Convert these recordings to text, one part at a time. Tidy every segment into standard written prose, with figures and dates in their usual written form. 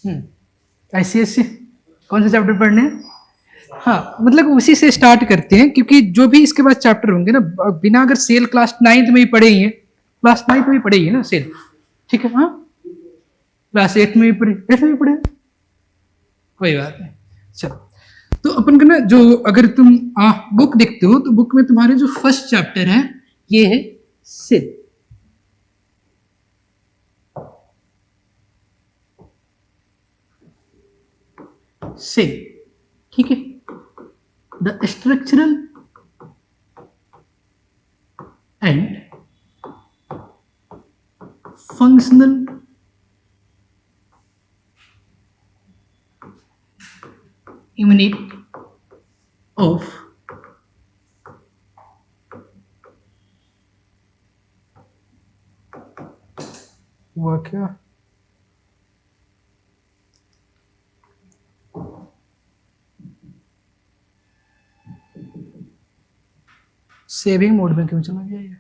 ICSC कौन सा chapter पढ़ने हैं? हाँ, मतलब उसी से स्टार्ट करते हैं, क्योंकि जो भी इसके बाद चैप्टर होंगे ना, बिना अगर सेल क्लास 9th में ही पढ़े ही है, क्लास 9th में ही पढ़े ही है ना सेल, ठीक है, हाँ, क्लास 8 में भी पढ़े, 8 में भी पढ़े, कोई बात नहीं। चलो, तो अपन का ना, जो अगर तुम बुक देखते हो तो बुक में तुम्हारे जो फर्स्ट चैप्टर है ये है सेल। सेल, ठीक है, the structural and functional unit of हुआ क्या, सेविंग मोड में क्यों चला गया ये?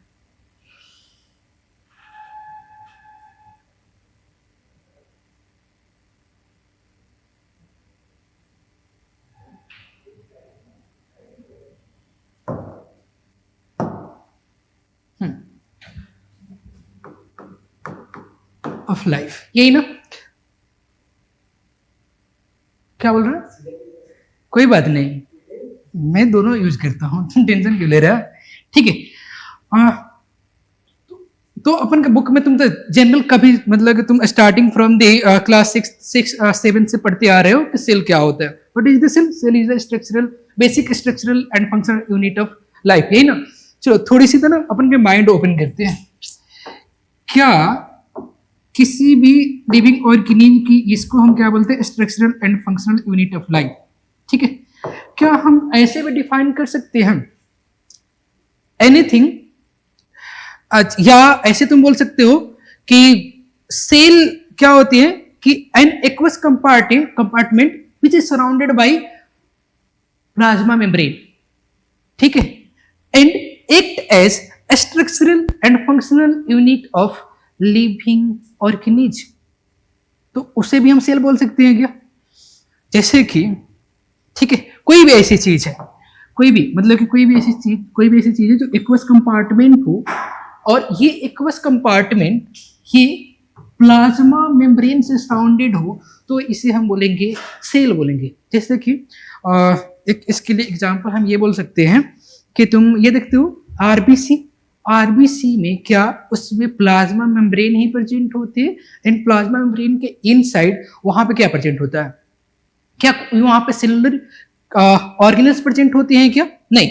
ऑफ लाइफ, यही ना, क्या बोल रहा है? कोई बात नहीं, मैं दोनों यूज करता हूँ, तुम टेंशन क्यों ले रहा है, ठीक है। तो अपन के बुक में तुम तो जनरल कभी, मतलब कि तुम स्टार्टिंग फ्रॉम द क्लास 7 से पढ़ते आ रहे हो कि सेल क्या होता है, what is the cell? Cell is the structural, basic structural and functional unit of life, यही ना। चलो थोड़ी सी तो ना अपन के माइंड ओपन करते हैं। क्या किसी भी लिविंग ऑर्गेनिज्म की, इसको हम क्या बोलते हैं, structural and functional unit of life, ठीक है, क्या हम ऐसे भी डिफाइन कर सकते हैं एनीथिंग, या ऐसे तुम बोल सकते हो कि सेल क्या होती है कि an aqueous compartment which is surrounded by plasma membrane, ठीक है, and act as structural and functional unit of living organism. तो उसे भी हम सेल बोल सकते हैं क्या? जैसे कि, ठीक है, कोई भी ऐसी चीज है, कोई भी, मतलब कि कोई भी ऐसी चीज है जो एक्वस कंपार्टमेंट हो, और ये एक्वस कंपार्टमेंट ही प्लाज्मा मेम्ब्रेन से सराउंडेड हो, तो इसे हम बोलेंगे सेल बोलेंगे। जैसे कि एक इसके लिए एग्जांपल हम ये बोल सकते हैं कि तुम ये देखते हो आरबीसी में क्या उसमें प्लाज्मा मेम्ब्रेन ही प्रेजेंट होते हैं, एंड प्लाज्मा मेम्ब्रेन के इनसाइड वहां पे क्या प्रेजेंट होता है? क्या वहां पे सेलुलर ऑर्गेनल्स प्रेजेंट होते हैं क्या? नहीं,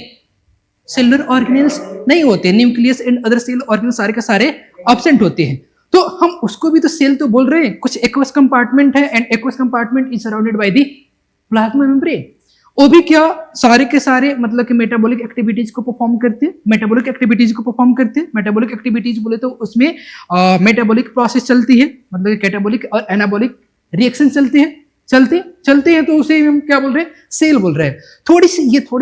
सेलुलर ऑर्गेनल्स नहीं होते, nucleus and other cell organelles सारे के सारे एब्सेंट होते हैं। तो हम उसको भी तो सेल तो बोल रहे हैं, कुछ एक्वस कंपार्टमेंट है and aqueous compartment is surrounded by the plasma membrane. वो भी क्या सारे के सारे, मतलब कि मेटाबॉलिक एक्टिविटीज को परफॉर्म करते हैं, मेटाबॉलिक एक्टिविटीज बोले तो उसमें मेटाबॉलिक प्रोसेस चलती है, मतलब कैटाबॉलिक और एनाबॉलिक रिएक्शन चलते हैं, तो उसे हम क्या बोल रहे हैं? सेल बोल रहे हैं। थोड़ी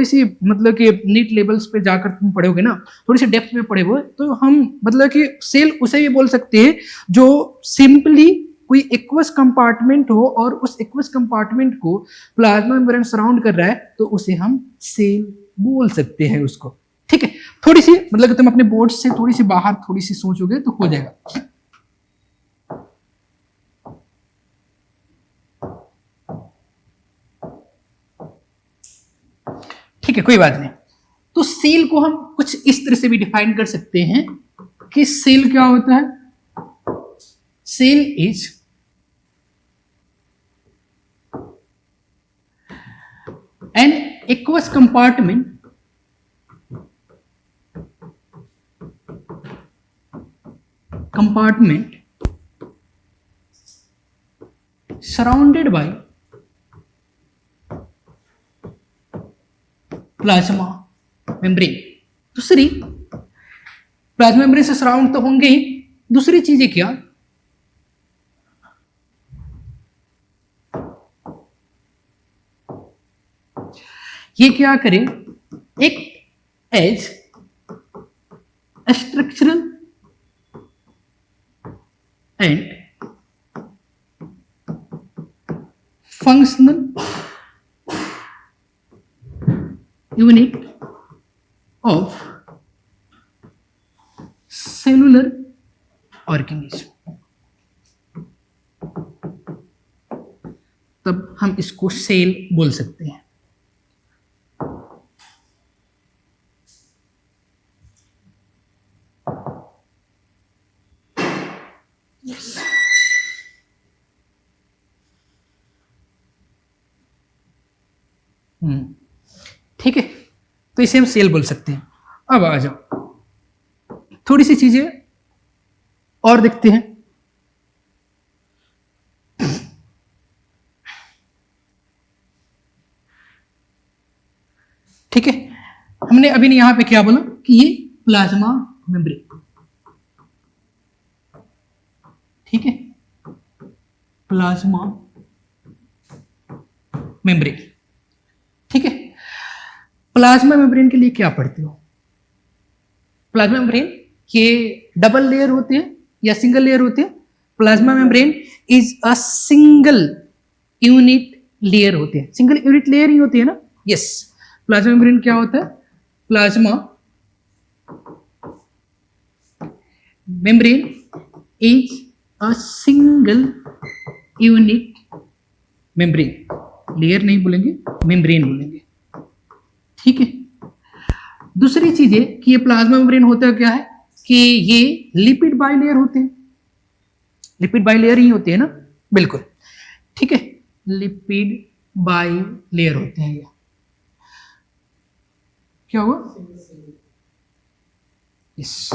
सी मतलब कि नीट लेवल्स पे जाकर तुम पढ़ोगे ना, थोड़ी सी डेप्थ में पढ़े हुए, तो हम मतलब कि सेल उसे भी बोल सकते हैं जो सिंपली कोई एक्वस कंपार्टमेंट हो और उस एक्वस कंपार्टमेंट को प्लाज्मा मेम्ब्रेन सराउंड कर रहा है, तो उसे हम सेल बोल सकते हैं उसको, ठीक है। थोड़ी सी, मतलब कि तुम अपने बोर्ड से थोड़ी सी बाहर थोड़ी सी सोचोगे तो हो जाएगा। ठीक है, कोई बात नहीं। तो सेल को हम कुछ इस तरह से भी डिफाइन कर सकते हैं कि सेल क्या होता है? Cell is an aqueous compartment surrounded by plasma membrane. दूसरी, प्लाज्मा मेम्ब्रेन से सराउंड तो होंगे ही, दूसरी चीज है क्या? ये क्या करें? एक as structural and functional unit of cellular organism, तब हम इसको सेल बोल सकते हैं। ठीक है, तो इसे हम सेल बोल सकते हैं। अब आ जाओ, थोड़ी सी चीजें और देखते हैं। ठीक है, हमने अभी यहां पे क्या बोला कि ये प्लाज्मा मेम्ब्रेन, ठीक है, प्लाज्मा मेम्ब्रेन। ठीक है, प्लाज्मा मेम्ब्रेन के लिए क्या पढ़ते हो? प्लाज्मा मेम्ब्रेन ये डबल लेयर होते हैं या सिंगल लेयर होते हैं? Plasma membrane is a single unit layer होते हैं। सिंगल यूनिट लेयर ही होती है ना? यस। प्लाज्मा मेम्ब्रेन क्या होता है? Plasma membrane is a single unit membrane, layer नहीं बोलेंगे, मेम्ब्रेन बोलेंगे। ठीक है, दूसरी चीज है कि ये प्लाज्मा मेम्ब्रेन होता क्या है कि ये लिपिड बाइलेयर होते हैं। लिपिड बाइलेयर ही होते हैं ना? बिल्कुल, ठीक है, लिपिड बाइलेयर होते हैं। ये क्या हुआ? Yes,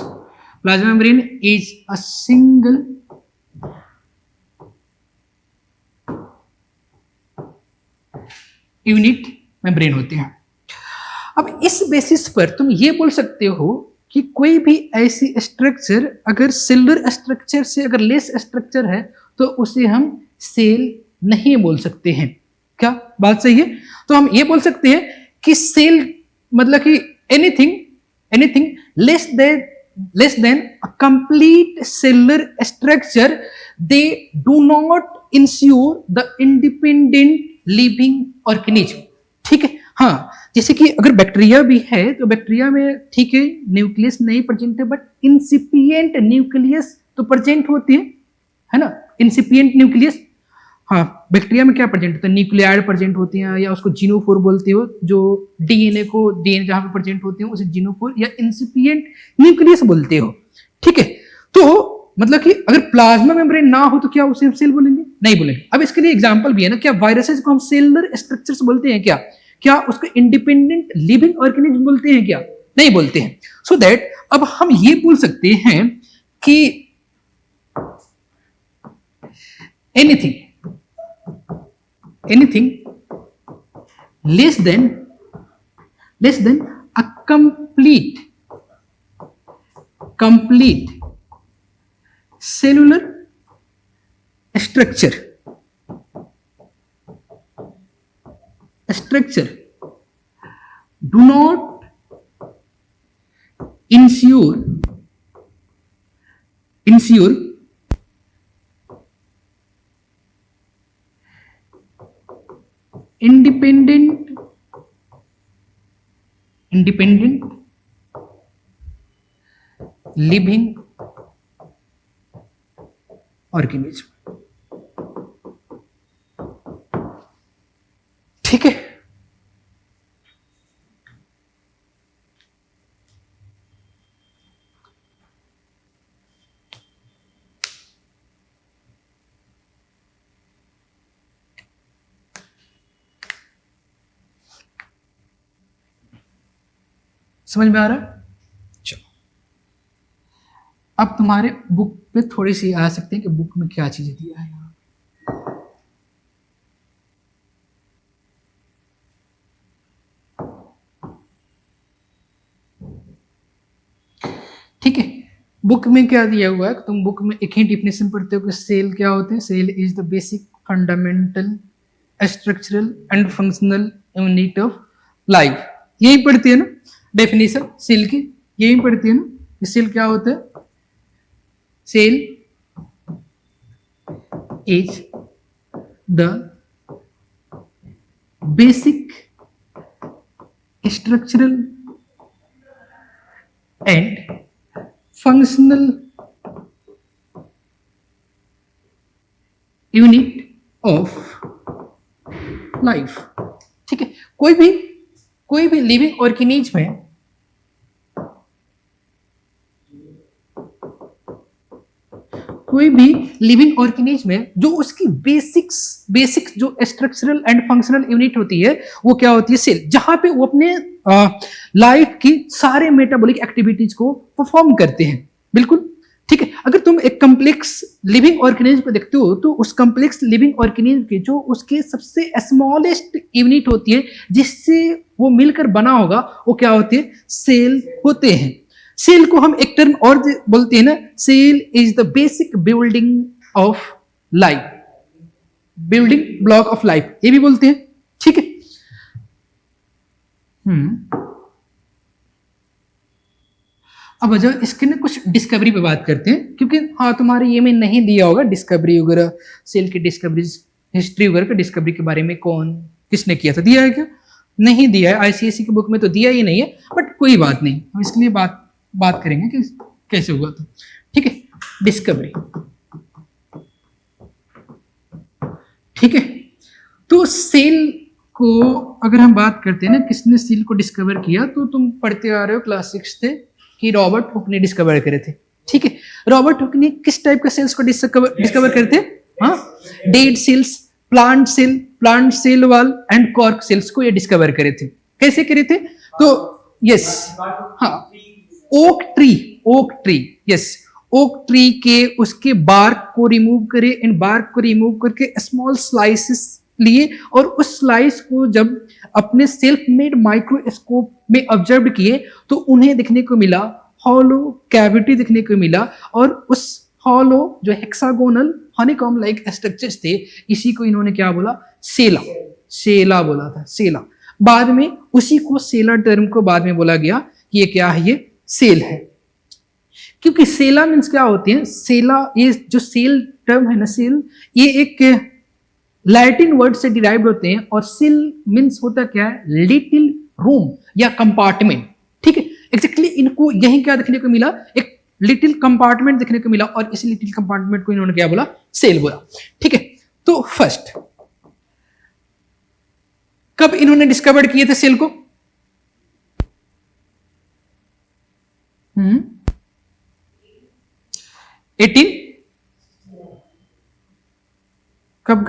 plasma membrane is a single unit membrane होते हैं। अब इस बेसिस पर तुम ये बोल सकते हो कि कोई भी ऐसी स्ट्रक्चर अगर सेलुलर स्ट्रक्चर से अगर लेस स्ट्रक्चर है तो उसे हम सेल नहीं बोल सकते हैं। क्या बात सही है? तो हम ये बोल सकते हैं कि सेल मतलब कि anything less than a complete cellular structure, they do not ensure the independent living organism. ठीक है, हाँ, जैसे कि अगर बैक्टीरिया भी है तो बैक्टीरिया में ठीक है न्यूक्लियस नहीं प्रेजेंट है, बट इंसिपिएंट न्यूक्लियस तो प्रेजेंट होती है ना? इंसिपिएंट न्यूक्लियस, हाँ, बैक्टीरिया में क्या प्रेजेंट होता है? न्यूक्लियाइड प्रेजेंट होती हैं, या उसको जीनोफोर बोलते हो, जो डीएनए जहां पे प्रेजेंट होते हैं उसे जीनोफोर या इंसिपिएंट न्यूक्लियस बोलते हो। ठीक है, तो मतलब कि अगर प्लाज्मा मेम्ब्रेन ना हो तो क्या उसे हम सेल बोलेंगे? नहीं बोलेंगे। अब इसके लिए एग्जांपल भी है ना, क्या वायरसेस को हम सेलुलर स्ट्रक्चर्स बोलते हैं क्या? क्या उसको इंडिपेंडेंट लिविंग ऑर्गेनिज्म बोलते हैं क्या? नहीं बोलते हैं। सो दैट अब हम ये बोल सकते हैं कि anything less than a complete cellular structure do not ensure independent living organism। ठीक है, समझ में आ रहा है? चलो, अब तुम्हारे बुक पे थोड़ी सी आ सकते हैं कि बुक में क्या चीजें दिया है। ठीक है, बुक में क्या दिया हुआ है? तुम बुक में एक ही डिफिनेशन पढ़ते हो कि सेल क्या होते हैं। Cell is the basic fundamental structural and functional unit of life. यही पढ़ती है ना डेफिनेशन सेल की? यही पढ़ती है ना सेल क्या होता है? Cell is the basic structural and functional unit of life. ठीक है, कोई भी लिविंग ऑर्गेनिज्म में जो उसकी बेसिक जो स्ट्रक्चरल एंड फंक्शनल यूनिट होती है वो क्या होती है? सेल, जहां पे वो अपने लाइफ की सारे मेटाबॉलिक एक्टिविटीज को परफॉर्म करते हैं। बिल्कुल ठीक है। अगर तुम एक कॉम्प्लेक्स लिविंग ऑर्गेनिज्म को देखते हो तो उस कॉम्प्लेक्स लिविंग ऑर्गेनिज्म की जो उसके सबसे स्मॉलेस्ट यूनिट होती है जिससे वो मिलकर बना होगा वो क्या होती है? सेल होते हैं। सेल को हम एक टर्म और बोलते हैं ना, cell is the basic building of life, building block of life, ये भी बोलते हैं। ठीक है। अब अच्छा इसके ना कुछ डिस्कवरी पे बात करते हैं, क्योंकि हाँ तुम्हारे ये में नहीं दिया होगा डिस्कवरी वगैरह, सेल की डिस्कवरी, हिस्ट्री वगैरह के डिस्कवरी के बारे में कौन किसने किया था, दिया है क्या? नहीं दिया है, आईसीएसई की बुक में तो दिया ही नहीं है, बट कोई बात नहीं, हम इसके लिए बात करेंगे कि कैसे हुआ था। ठीक है, डिस्कवरी। ठीक है, तो सेल को अगर हम बात करते हैं ना, किसने सेल को डिस्कवर किया, तो तुम पढ़ते आ रहे हो क्लास 6 से कि रॉबर्ट हुक ने डिस्कवर करे थे। ठीक है, रॉबर्ट हुक ने किस टाइप के सेल्स को डिस्कवर करे थे? हाँ, dead cells, plant cell wall and cork cells को ये डिस्कवर करे थे। कैसे करे थे? तो यस, हाँ, oak tree, yes, oak tree के उसके बार्क को रिमूव करे, इन बार्क को रिमूव करके स्मॉल स्लाइसेस लिए और उस स्लाइस को जब अपने सेल्फ मेड माइक्रोस्कोप में ऑब्जर्व किए तो उन्हें देखने को मिला हॉलो कैविटी देखने को मिला, और उस हॉलो जो हेक्सागोनल हनीकॉम्ब लाइक स्ट्रक्चर्स थे, इसी को इन्होंने क्या बोला? सेला बोला था, सेला। बाद में उसी को सेला टर्म को बाद में बोला गया कि ये क्या है? ये सेल है। क्योंकि सेला मीन्स क्या होती है? सेला, ये जो सेल टर्म है ना, सेल, ये एक लैटिन वर्ड से डिराइव्ड होते हैं, और सेल मीन्स होता क्या है? लिटिल रूम या कंपार्टमेंट। ठीक है, एग्जैक्टली इनको यही क्या देखने को मिला? एक लिटिल कंपार्टमेंट देखने को मिला, और इसी लिटिल कंपार्टमेंट को इन्होंने क्या बोला? सेल बोला। ठीक है, तो फर्स्ट कब इन्होंने डिस्कवर किए थे सेल को? 18 कब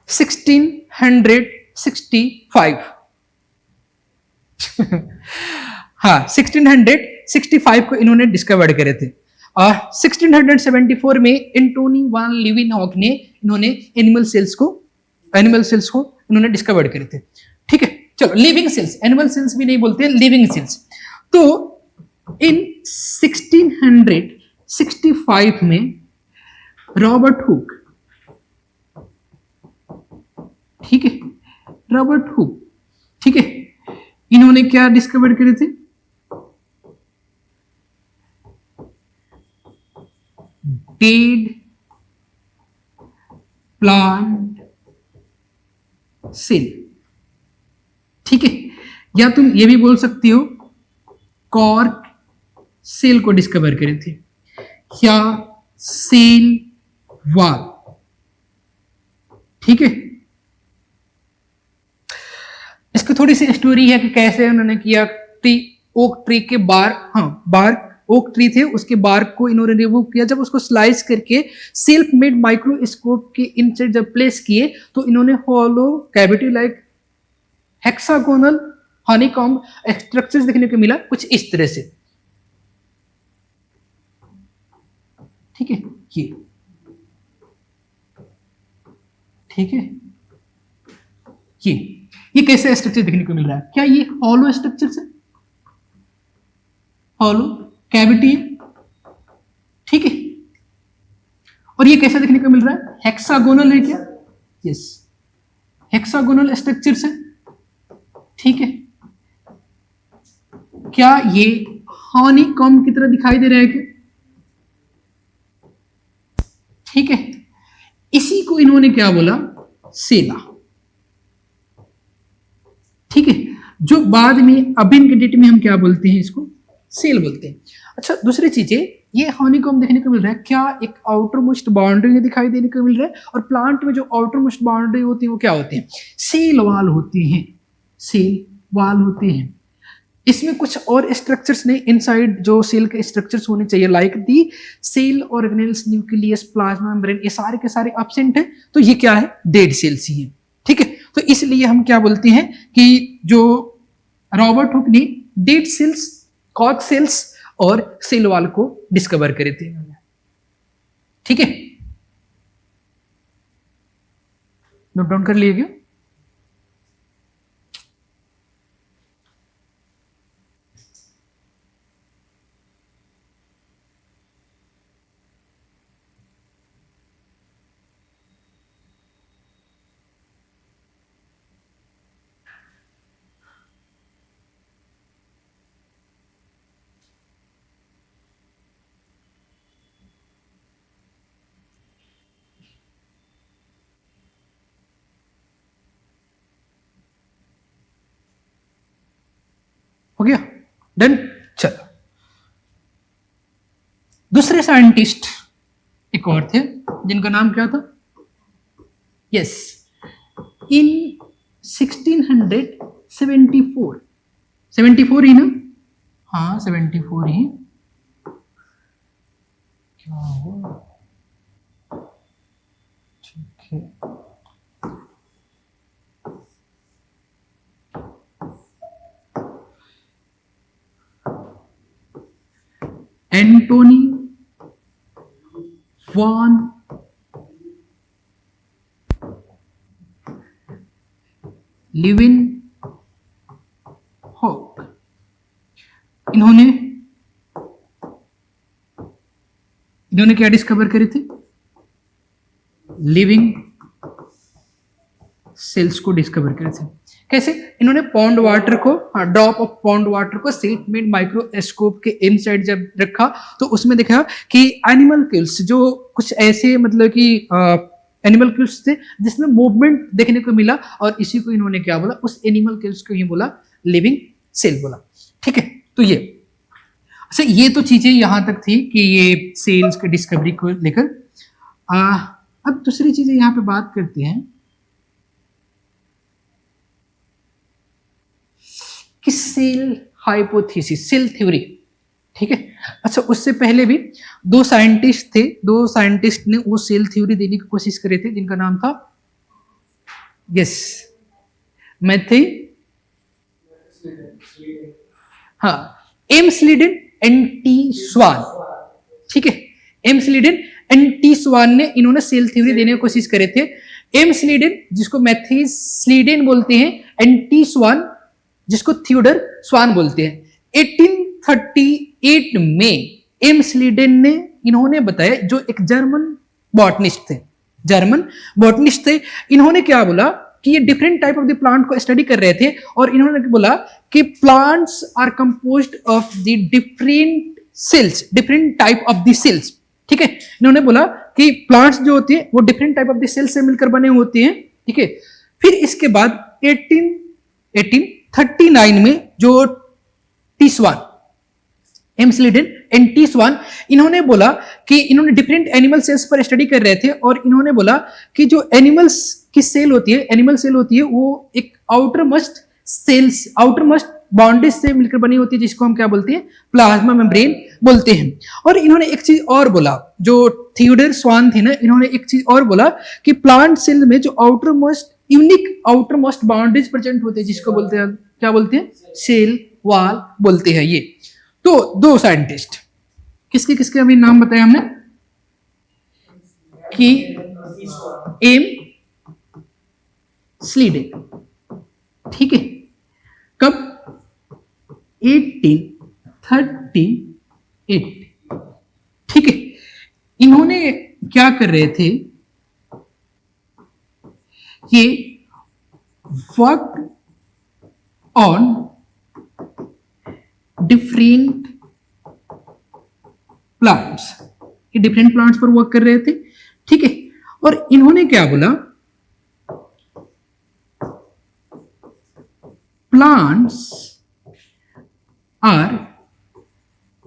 1665 हाँ, 1665 को इन्होंने डिस्कवर करे थे। और 1674 में एंटोनी वान लीeuwenhoek ने इन्होंने एनिमल सेल्स को इन्होंने डिस्कवर करे थे। ठीक है, चलो, लिविंग सेल्स, एनिमल सेल्स भी नहीं बोलते, लिविंग सेल्स। तो इन 1665 में रॉबर्ट हुक, ठीक है, रॉबर्ट हुक, ठीक है, इन्होंने क्या डिस्कवर करे थे? Dead plant cell. ठीक है, या तुम ये भी बोल सकती हो कॉर्क सेल को डिस्कवर करे थे, या सेल वॉल। ठीक है, इसकी थोड़ी सी स्टोरी है कि कैसे उन्होंने किया। ओक ट्री के बार्क ओक ट्री थे, उसके बार्क को इन्होंने रिमूव किया, जब उसको स्लाइस करके सेल्फ मेड माइक्रोस्कोप के इनसाइड जब प्लेस किए तो इन्होंने hollow cavity like hexagonal honeycomb structures देखने को मिला, कुछ इस तरह से। ठीक है, ये ठीक है, ये कैसे स्ट्रक्चर देखने को मिल रहा है? क्या ये हॉलो स्ट्रक्चर है? हॉलो कैविटी, ठीक है, और ये कैसे देखने को मिल रहा है? हेक्सागोनल है क्या? यस, हेक्सागोनल स्ट्रक्चर है। ठीक है, क्या ये हनीकॉम्ब की तरह दिखाई दे रहा है क्या? ठीक है, इसी को इन्होंने क्या बोला, सेला। ठीक है, जो बाद में अबिन के डेट में हम क्या बोलते हैं, इसको सेल बोलते हैं। अच्छा, दूसरी चीजें, ये हनीकॉम्ब देखने को मिल रहा है, क्या एक आउटर मोस्ट बाउंड्री दिखाई देने को मिल रहा है, और प्लांट में जो आउटर मोस्ट बाउंड्री होती है वो क्या होते हैं, सेल वाल होते हैं, सेल वाल होते हैं। इसमें कुछ और स्ट्रक्चर्स नहीं इनसाइड जो सेल के स्ट्रक्चर्स होने चाहिए, like the cell organelles, nucleus, plasma membrane, ये सारे के सारे एब्सेंट है, तो ये क्या है, डेड सेल्स ही है। ठीक है, तो इसलिए हम क्या बोलते हैं कि जो रॉबर्ट हुक ने डेड सेल्स, कॉर्क सेल्स और सेल वॉल को डिस्कवर करे थे। ठीक है, नोट डाउन कर लिए क्या? हो गया, डन। चलो, दूसरे साइंटिस्ट एक और थे जिनका नाम क्या था, यस, इन 1674, 74 ही ना, हाँ 74 ही, क्या हुआ, ठीक है, एंटोनी वॉन लीवेनहॉक, इन्होंने क्या डिस्कवर करे थे, लिविंग सेल्स को डिस्कवर करे थे। कैसे, इन्होंने पॉन्ड वाटर को, ड्रॉप ऑफ पॉन्ड वाटर को सिल्क मेड माइक्रोस्कोप के इनसाइड जब रखा तो उसमें देखा कि एनिमल किल्स, जो कुछ ऐसे मतलब कि एनिमल किल्स थे जिसमें मूवमेंट देखने को मिला, और इसी को इन्होंने क्या बोला, उस एनिमल किल्स को ही बोला लिविंग सेल बोला। ठीक है, तो ये, अच्छा ये तो चीजें यहां तक थी कि ये सेल्स के डिस्कवरी को लेकर। अब दूसरी चीजें यहां पे बात करते हैं कि सेल हाइपोथेसिस, सेल थ्योरी। ठीक है, अच्छा उससे पहले भी दो साइंटिस्ट थे, दो साइंटिस्ट ने वो सेल थ्योरी देने की कोशिश करे थे, जिनका नाम था, यस, मैथ्यू, हाँ, एम स्लीडन एंड टी स्वान। ठीक है, एम स्लीडन एंड टी स्वान ने इन्होंने सेल थ्योरी देने की कोशिश करे थे। एम स्लीडन, जिसको मैथ्यू स्लीडन बोलते हैं, एंड टी स्वान, जिसको थियोडर स्वान बोलते हैं। 1838 में एम स्लीडन ने, इन्होंने बताया, जो एक जर्मन बॉटनिस्ट थे, इन्होंने क्या बोला कि ये different type of the plant को स्टडी कर रहे थे, और इन्होंने बोला कि plants are composed of the different cells, different type of the cells. ठीक है, इन्होंने बोला कि प्लांट्स जो होती है वो different type of the cells से मिलकर बने होते हैं। ठीक है, फिर इसके बाद 1839 में जो T Schwann, M Schleiden and T Schwann, इन्होंने बोला कि इन्होंने डिफरेंट एनिमल सेल्स पर स्टडी कर रहे थे, और इन्होंने बोला कि जो एनिमल्स की सेल होती है, एनिमल सेल होती है, वो एक outermost cells, outermost boundaries से मिलकर बनी होती है, जिसको हम क्या बोलते हैं, प्लाज्मा मेम्ब्रेन बोलते हैं। और इन्होंने एक चीज और बोला, जो थियोडर स्वान थे ना, इन्होंने एक चीज और बोला कि प्लांट सेल में जो outer most, unique outer most boundaries present होते हैं, जिसको बोलते हैं, क्या बोलते हैं, सेल वॉल बोलते हैं। ये तो दो साइंटिस्ट, किसके किसके अभी नाम बताया हमने, कि एम स्लीडन। ठीक है, कब, 1838। ठीक है, इन्होंने क्या कर रहे थे, ये वर्क ऑन डिफरेंट प्लांट्स, ये डिफरेंट प्लांट्स पर वर्क कर रहे थे। ठीक है, और इन्होंने क्या बोला, plants are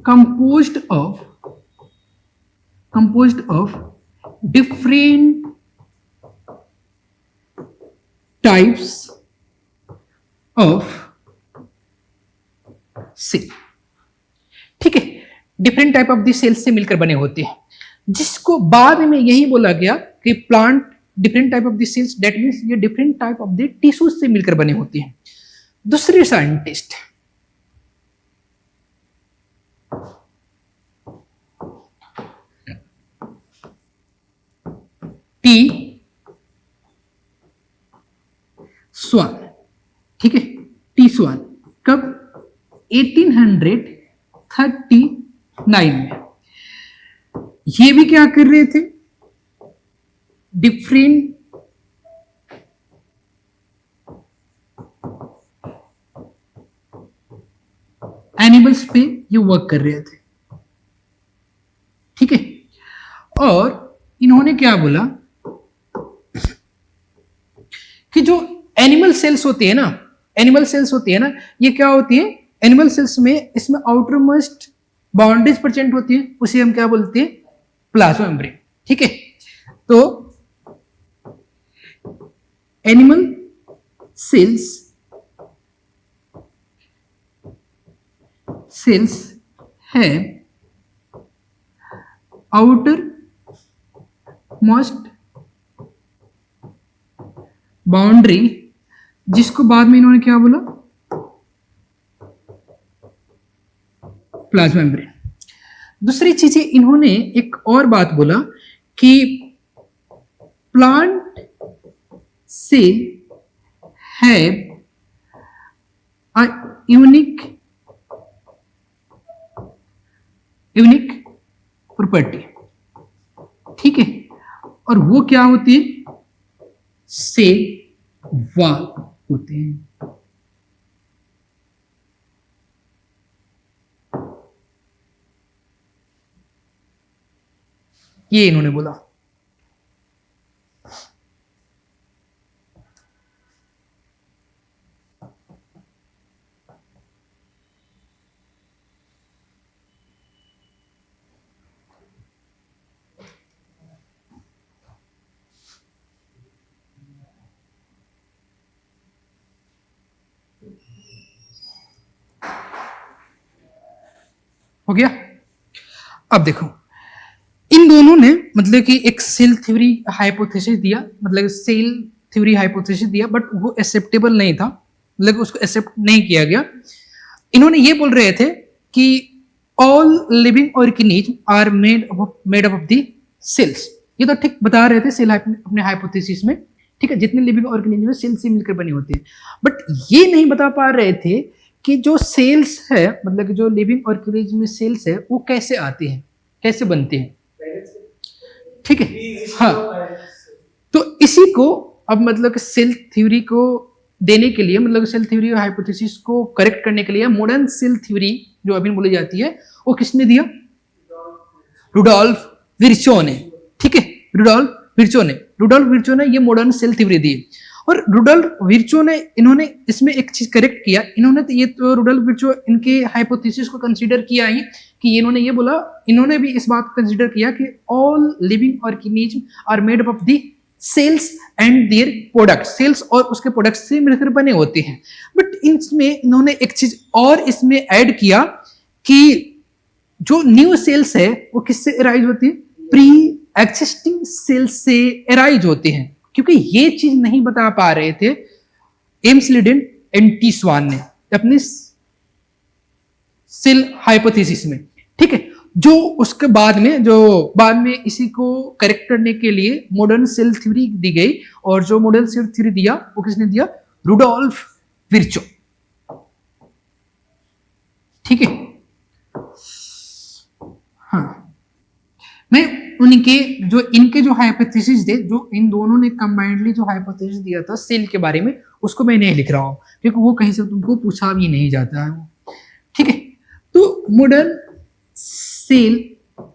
composed of different types of cell. ठीक है, different type of the cells से मिलकर बने होते हैं, जिसको बाद में यही बोला गया कि plant different type of the cells, that means ये different type of the tissues से मिलकर बने होते हैं। दूसरे साइंटिस्ट टी स्वान, ठीक है, टी स्वान, कब? 1839 में। ये भी क्या कर रहे थे, डिफरेंट एनिमल्स पे ये वर्क कर रहे थे, ठीक है। और इन्होंने क्या बोला कि जो एनिमल सेल्स होती है ना, एनिमल सेल्स होती है ना, ये क्या होती है, एनिमल सेल्स में इसमें आउटर मोस्ट बाउंड्रीज प्रेजेंट होती है, उसे हम क्या बोलते हैं, प्लाज्मा मेम्ब्रेन, ठीक है। तो animal cells have outer most boundary, जिसको बाद में इन्होंने क्या बोला, प्लाज्मा मेम्ब्रेन। दूसरी चीजें इन्होंने एक और बात बोला कि plant cell have a unique property, ठीक है। और वो क्या होती है, सेल वॉल होते हैं। ये इन्होंने बोला। हो गया। अब देखो, इन दोनों ने मतलब कि एक सेल थ्योरी हाइपोथेसिस दिया, मतलब सेल थ्योरी हाइपोथेसिस दिया, बट वो एक्सेप्टेबल नहीं था, मतलब उसको एक्सेप्ट नहीं किया गया। इन्होंने ये बोल रहे थे कि all living organism are made up of the cells. ये तो ठीक बता रहे थे सेल अपने हाइपोथेसिस में, ठीक है, जितने लिविंग ऑर्गेनिज्म है सेल से मिलकर बने होते हैं, बट ये नहीं बता पा रहे थे कि जो सेल्स है, मतलब कि जो लिविंग ऑर्गेनिज्म में सेल्स है, वो कैसे आते हैं, कैसे बनते हैं, ठीक है। हाँ, तो इसी को अब मतलब सेल थ्योरी को देने के लिए, मतलब सेल थ्योरी और हाइपोथेसिस को करेक्ट करने के लिए मॉडर्न सेल थ्योरी जो अभी बोली जाती है, वो किसने दिया, रुडोल्फ विर्चो ने, ठीक है, रुडोल्फ विर्चो ने ये मॉडर्न सेल थ्योरी दी। और रुडोल्फ विर्चो ने, इन्होंने इसमें एक चीज करेक्ट किया, इन्होंने तो ये तो रुडोल्फ विर्चो इनके हाइपोथेसिस को कंसीडर किया ही कि इन्होंने ये बोला, इन्होंने भी इस बात को कंसीडर किया कि all living organism are made up of the cells and their product, cells और उसके प्रोडक्ट्स से मिलकर बने होते हैं। बट इसमें इन्होंने एक चीज और इसमें ऐड किया कि जो न्यू सेल्स है वो किससे अराइज होती है, प्री एग्जिस्टिंग सेल्स से अराइज होते हैं, क्योंकि ये चीज नहीं बता पा रहे थे एम्स लिडेन एंड टी स्वान ने अपने सेल हाइपोथेसिस में, ठीक है। जो उसके बाद में इसी को करेक्ट करने के लिए मॉडर्न सेल थ्योरी दी गई, और जो मॉडर्न सेल थ्योरी दिया वो किसने दिया, रुडोल्फ विर्चो, ठीक है। हाँ, मैं इनके जो हाइपोथेसिस थे, जो इन दोनों ने कंबाइंडली जो हाइपोथेसिस दिया था सेल के बारे में, उसको मैं नहीं लिख रहा हूं क्योंकि वो कहीं से तुमको पूछा भी नहीं जाता है, ठीक है। तो मॉडर्न सेल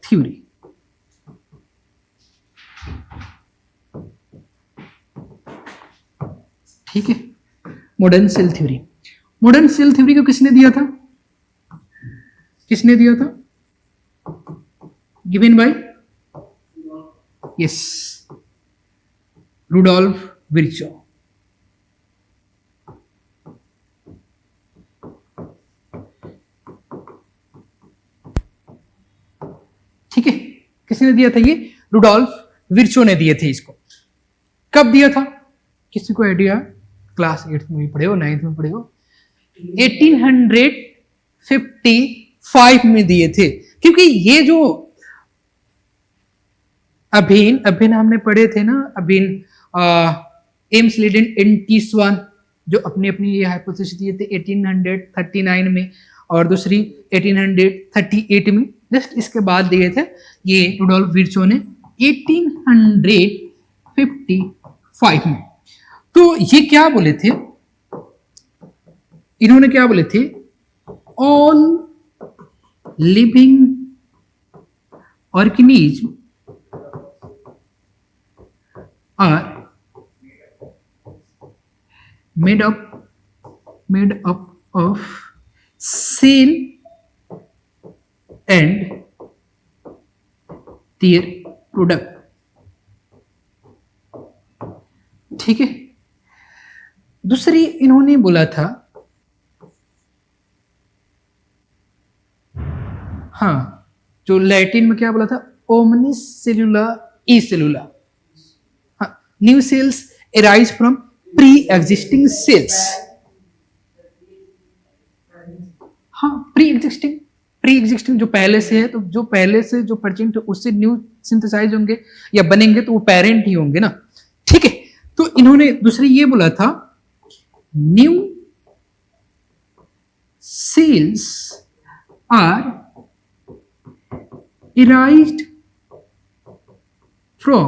थ्योरी, ठीक है, modern cell theory. Modern cell theory को किसने दिया था? किसने दिया था? Given by, yes, Rudolf Virchow. ठीक है, किसने दिया था? ये रुडोल्फ विर्चो ने दिए थे इसको। कब दिया था? किसी को आइडिया? क्लास 8th में भी पढ़े हो, 9th में पढ़े हो? 1855 में दिए थे। क्योंकि ये जो अभिन हमने पढ़े थे ना, अभिन एम्स लीडेन एंटी स्वान, जो अपनी अपनी ये हाइपोथेसिस दिए थे 1839 में, और दूसरी 1838 में, जस्ट इसके बाद दिए थे ये रुडोल्फ विर्चो ने 1855 में। तो ये क्या बोले थे? इन्होंने क्या बोले थे? All living organism are made up of cell and their product। ठीक है, दूसरी इन्होंने बोला था, हाँ, जो लैटिन में क्या बोला था? ओमनिस सेलुला ई सेलुला। हाँ, new sales arise from pre-existing cells। हाँ, प्री एग्जिस्टिंग जो पहले से है, तो जो पहले से जो प्रेजेंट है उससे न्यू सिंथेसाइज होंगे या बनेंगे, तो वो पेरेंट ही होंगे ना। ठीक है, तो इन्होंने दूसरी ये बोला था, new cells are arised from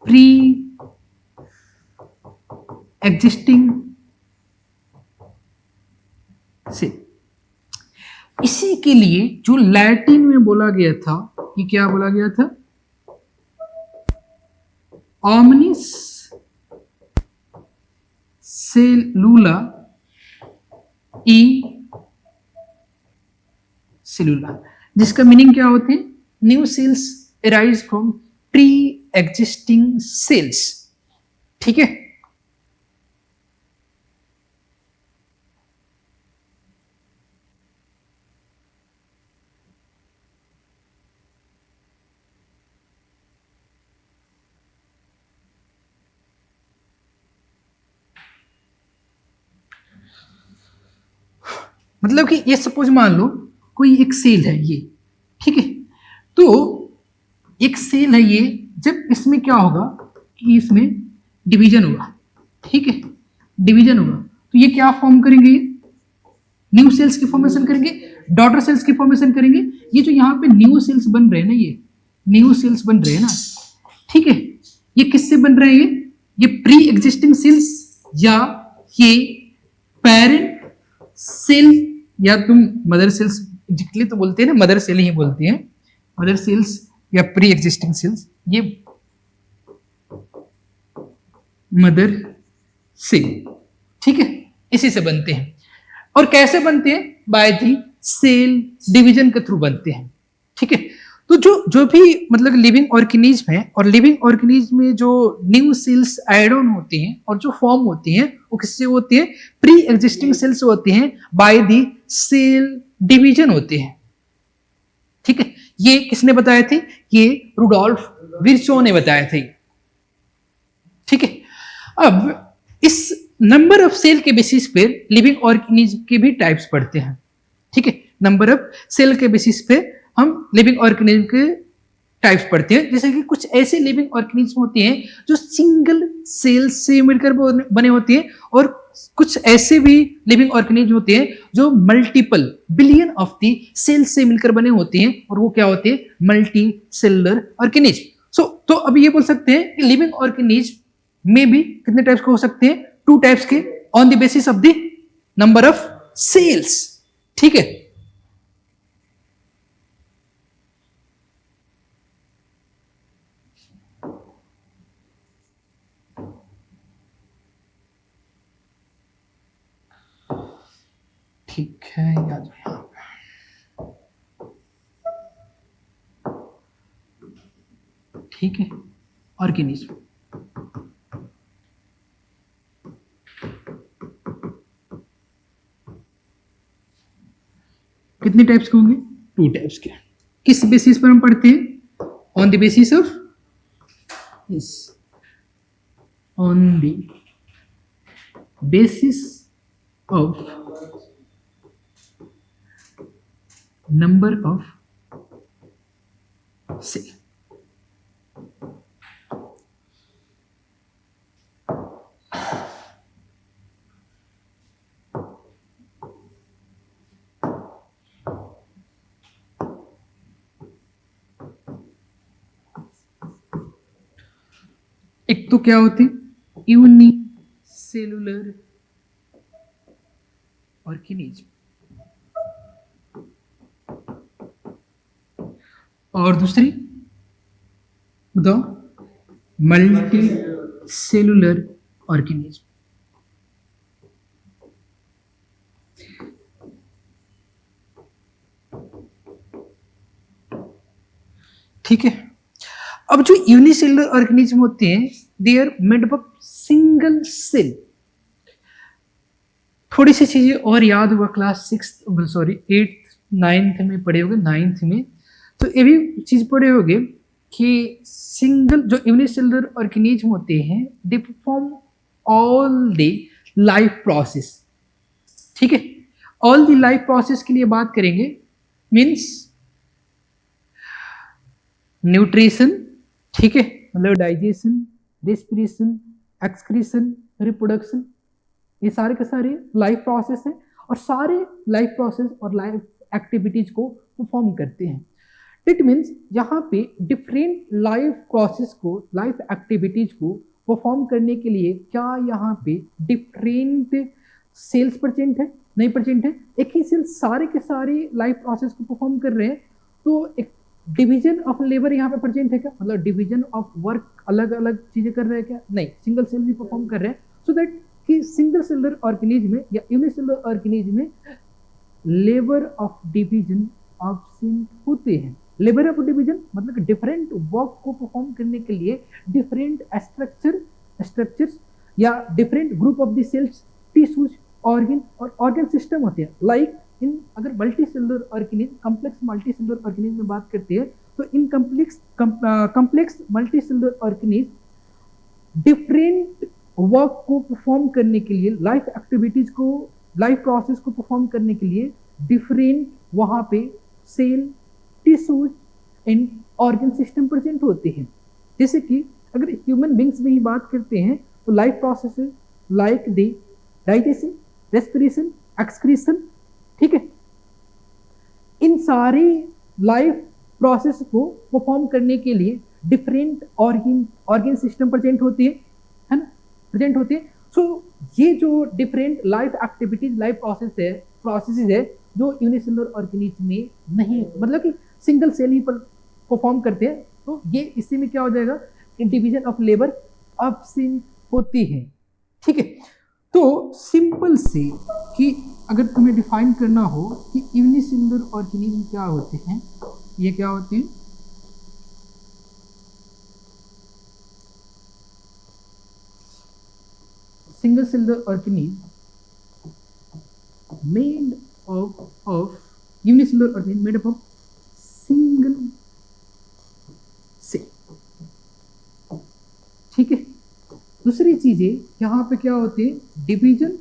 pre-existing cell। इसी के लिए जो लैटिन में बोला गया था, ये क्या बोला गया था? ओमनिस सेलुला ई सेलुला, जिसका मीनिंग क्या होते हैं? New sales arise from pre-existing cells। ठीक है, मतलब कि ये सपोज मान लो कोई एक सेल है ये, ठीक है, तो एक सेल है ये, जब इसमें क्या होगा कि इसमें डिवीजन होगा, ठीक है, डिवीजन होगा, तो ये क्या फॉर्म करेंगे? न्यू सेल्स की फॉर्मेशन करेंगे, डॉटर सेल्स की फॉर्मेशन करेंगे। ये जो यहाँ पे न्यू सेल्स बन रहे हैं ना, ये न्यू सेल्स बन रहे हैं ना, ठीक है, ये किससे बन रहे हैं? ये प्री एग्जिस्टिंग सेल्स या ये पेरेंट सेल, या तुम मदर सेल्स एग्जैक्टली तो बोलते हैं ना, मदर सेल ही बोलते हैं, मदर सेल्स या प्री एग्जिस्टिंग सेल्स, ये मदर सेल, ठीक है, इसी से बनते हैं। और कैसे बनते हैं? बाय दी सेल डिवीजन के थ्रू बनते हैं। ठीक है, तो जो भी मतलब लिविंग ऑर्गेनिज्म है, और लिविंग ऑर्गेनिज्म में जो न्यू सेल्स ऐड ऑन होते हैं और जो फॉर्म होती हैं, वो किससे होती हैं? प्री एग्जिस्टिंग सेल्स होते हैं, बाय दी सेल डिवीजन होते हैं। ठीक है, ये किसने बताए थे? ये रुडोल्फ विर्चो ने बताए थे। ठीक है, अब इस नंबर ऑफ सेल के बेसिस पे लिविंग ऑर्गेनिज्म के भी टाइप्स पढ़ते हैं। ठीक है, नंबर ऑफ सेल के बेसिस पे हम लिविंग ऑर्गेनिज्म के टाइप्स पढ़ते हैं। जैसे कि कुछ ऐसे लिविंग ऑर्गेनिज्म होते हैं जो सिंगल सेल से मिलकर बने होते हैं, और कुछ ऐसे भी लिविंग ऑर्गेनिज्म होते हैं जो multiple billion of the cell से मिलकर बने होते हैं, और वो क्या होते हैं? Multi cellular organism. तो अब ये बोल सकते हैं कि लिविंग ऑर्गेनिज्म में भी कितने टाइप्स के हो सकते हैं? 2 टाइप्स के, on the basis of the number of cells. ठीक है, ठीक है, ऑर्गेनिज्म। कितने टाइप्स के होंगे? 2 टाइप्स के। किस बेसिस पर हम पढ़ते हैं? On the basis of, yes, on the basis of number of cell. एक तो क्या होती है? यूनिसेलुलर ऑर्गेनिज्म, और दूसरी बताओ? Multi cellular organism. ठीक है। अब जो यूनिसेलुलर ऑर्गेनिज्म होते हैं, they are made up single cell. थोड़ी सी चीजें और याद होगा, क्लास 8th 9th में पढ़े होगे, 9th में तो ये भी चीज पढ़े होगे कि सिंगल जो यूनिसेलुलर ऑर्गेनिज्म होते हैं, they perform all the life process. ठीक है, ऑल द लाइफ प्रोसेस के लिए बात करेंगे, मीन्स न्यूट्रिशन, ठीक है, मतलब डाइजेशन, रेस्पिरेशन, एक्सक्रीशन, रिप्रोडक्शन, ये सारे के सारे लाइफ प्रोसेस हैं, और सारे लाइफ प्रोसेस और लाइफ एक्टिविटीज को परफॉर्म करते हैं। इट मीन्स यहाँ पे डिफरेंट लाइफ प्रोसेस को, लाइफ एक्टिविटीज को परफॉर्म करने के लिए क्या यहाँ पे डिफरेंट सेल्स प्रेजेंट है? नहीं प्रेजेंट है। एक ही सेल सारे के सारे लाइफ प्रोसेस को परफॉर्म कर रहे हैं, तो एक डिवीजन ऑफ लेबर यहाँ पे प्रेजेंट है क्या? मतलब डिवीजन ऑफ वर्क, अलग अलग चीजें कर रहे हैं क्या? नहीं, सिंगल सेल भी परफॉर्म कर रहे हैं। सो दैट कि सिंगल सेलुलर ऑर्गेनिज्म में या यूनिसेलुलर ऑर्गेनिज्म में लेबर ऑफ डिवीजन एब्सेंट होते हैं। लेबर ऑफ डिवीजन मतलब डिफरेंट वर्क को परफॉर्म करने के लिए डिफरेंट स्ट्रक्चर्स या different group of the cells, tissues, organ और ऑर्गन सिस्टम होते हैं। लाइक इन अगर multi cellular organism, complex multi cellular organism में बात करते हैं, तो इन complex multi cellular organism different work को परफॉर्म करने के लिए, लाइफ एक्टिविटीज को, लाइफ प्रोसेस को परफॉर्म करने के लिए डिफरेंट वहां पे cell, tissues and organ system present होते हैं। जैसे कि अगर ह्यूमन बींग्स में ही बात करते हैं, तो life process like the digestion, respiration, excretion, ठीक है, इन सारी लाइफ प्रोसेस को परफॉर्म करने के लिए डिफरेंट ऑर्गन सिस्टम प्रेजेंट होती है ना, प्रेजेंट होते हैं। सो ये जो different life activities, life processes है जो यूनिसेलुलर ऑर्गेनिज्म में नहीं, मतलब कि सिंगल सेल ही पर परफॉर्म करते हैं, तो ये इसी में क्या हो जाएगा? डिवीजन ऑफ लेबर एब्सेंट होती है। ठीक है, तो सिंपल से कि अगर तुम्हें डिफाइन करना हो कि यूनिसेलुलर ऑर्गेनिज्म क्या होते हैं, ये क्या होते हैं? Single cellular organism made of unicellular organism made up of single cell। ठीक है, दूसरी चीजें यहां पे क्या होती है? Division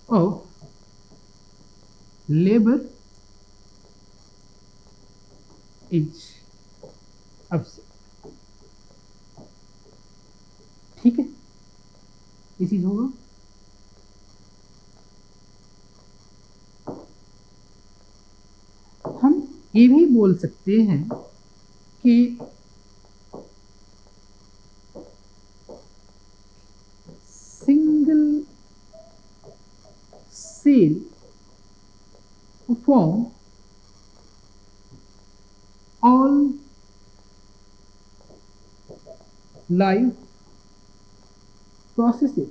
of labour is absent. ठीक है, ये चीज होगा। हम ये भी बोल सकते हैं कि single cell perform all life processes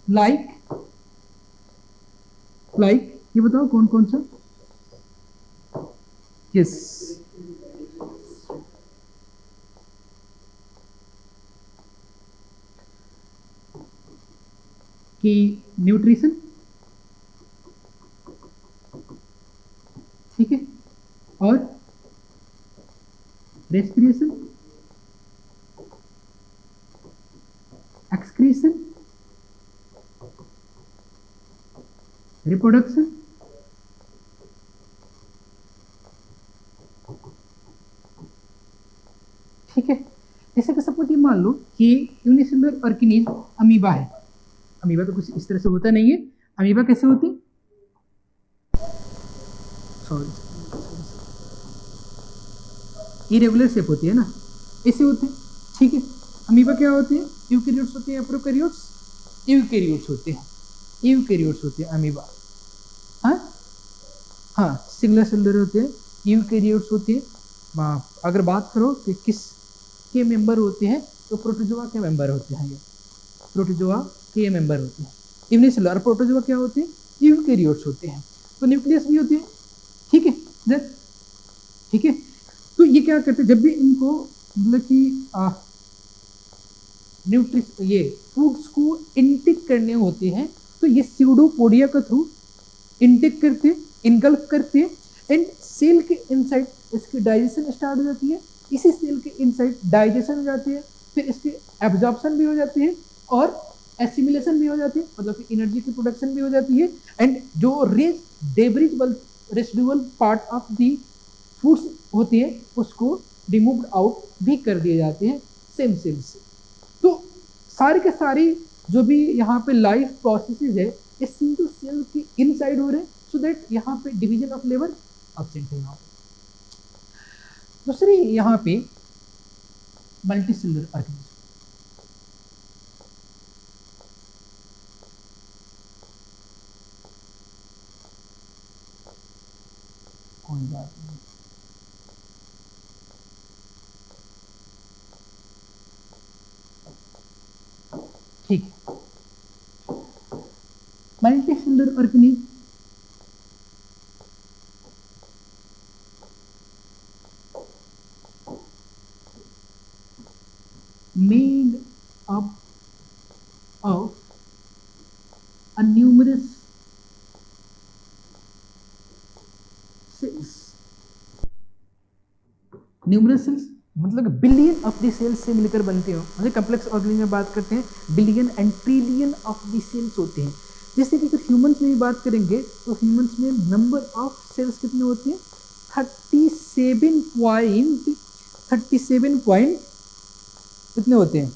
like ये बताओ कौन कौन सा? यस, कि न्यूट्रिशन, ठीक है, और रेस्पिरेशन, एक्सक्रीशन, रिप्रोडक्शन, ठीक है। जैसे कि सपोज ये मान लो कि यूनिसेलुलर ऑर्गेनिज्म अमीबा है। अमीबा तो कुछ इस तरह से होता नहीं है। अमीबा कैसे होती, सॉरी, इरेगुलर शेप होती है ना, ऐसे होते हैं, ठीक है। अमीबा क्या होते हैं, यूकैरियोट्स होते हैं, प्रोकैरियोट्स, यूकैरियोट्स होते हैं, यूकैरियोट्स होते हैं अमीबा। हाँ हाँ, सिंगुलर सेलुलर होते हैं, यूकैरियोट्स होते हैं। अगर बात करो कि किस के मेंबर होते हैं, तो प्रोटोजोआ के मेंबर होते हैं, ये प्रोटोजोआ के मेंबर होते हैं। यूनिसेलुलर प्रोटोजोआ क्या होते हैं, यूकैरियोट्स होते हैं, तो न्यूक्लियस भी होते हैं, ठीक है। ठीक है, तो ये क्या करते हैं, जब भी इनको मतलब कि ये फूड्स को इनटेक करने होते हैं, तो ये स्यूडोपोडिया के थ्रू इनटेक करते हैं, इनगल्फ करते हैं, एंड सेल के इनसाइड इसकी डाइजेशन स्टार्ट हो जाती है। इसी सेल के इनसाइड डाइजेशन हो जाती है, फिर इसकी एब्जॉर्प्शन भी हो जाती है और एसिमिलेशन भी हो जाती है, मतलब कि एनर्जी की प्रोडक्शन भी हो जाती है, एंड जो residual part of the foods होती है उसको रिमूव्ड आउट भी कर दिए जाते हैं सेम सेल से। तो सारे के सारी जो भी यहाँ पे लाइफ प्रोसेसेस है, ये सिंगल सेल के इनसाइड हो रहे हैं, सो दैट यहाँ पे डिवीजन ऑफ लेबर एब्सेंट है। यहाँ पे दूसरी यहाँ पे मल्टी सेलुलर ऑर्गेनिज्म, कोई बात नहीं, ठीक है। Multi cellular organism made up of a numerous cells. Numerous cells मतलब बिलियन ऑफ दी सेल्स से मिलकर बनते हो। मतलब कम्प्लेक्स ऑर्गेनिज्म में बात करते हैं, billion and trillion of the cells होते हैं। जैसे कि अगर ह्यूमंस में भी बात करेंगे, तो ह्यूमंस में नंबर ऑफ सेल्स कितने होते हैं, 37 कितने होते हैं,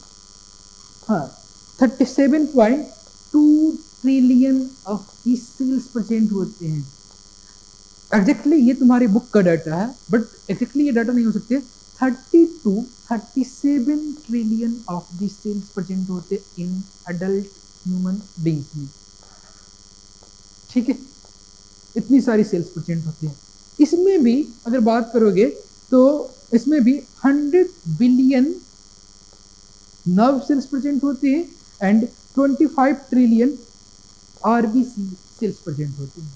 हाँ 37.2 trillion of the cells present होते हैं। एग्जैक्टली ये तुम्हारी बुक का डाटा है, बट एग्जैक्टली ये डाटा नहीं हो सकते। 37 trillion of the cells present होते इन अडल्ट ह्यूमन बींग्स में, ठीक है। इतनी सारी सेल्स प्रेजेंट होती हैं। इसमें भी अगर बात करोगे तो इसमें भी 100 बिलियन नर्व सेल्स प्रेजेंट होते हैं and 25 trillion RBC cells present होते हैं।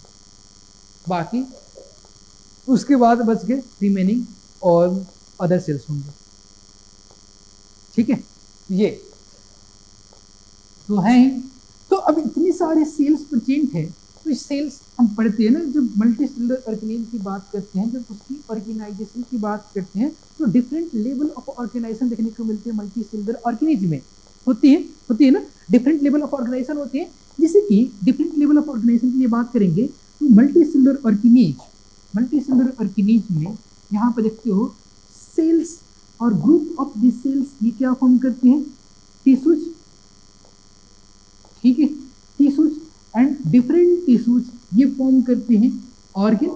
बाकी उसके बाद बच गए रिमेनिंग और अदर सेल्स होंगे, ठीक है। ये तो है ही। तो अब इतनी सारे सेल्स प्रेजेंट है, तो इस सेल्स हम पढ़ते हैं ना, जब मल्टी सेलुलर ऑर्गेनिज्म की बात करते हैं, जब उसकी ऑर्गेनाइजेशन की बात करते हैं, तो डिफरेंट लेवल ऑफ ऑर्गेनाइजेशन देखने को मिलते हैं मल्टी सेलुलर ऑर्गेनिज्म में। होती है ना, डिफरेंट लेवल ऑफ ऑर्गेनाइजेशन होती है। जैसे कि डिफरेंट लेवल ऑफ ऑर्गेनाइजेशन की लिए बात करेंगे, तो मल्टी सेलुलर ऑर्गेनिज्म में यहाँ पर देखते हो सेल्स और ग्रुप ऑफ दी सेल्स ये क्या फॉर्म करते हैं, टिश्यूज, ठीक है। टिश्यूज एंड डिफरेंट टिश्यूज ये फॉर्म करते हैं ऑर्गन,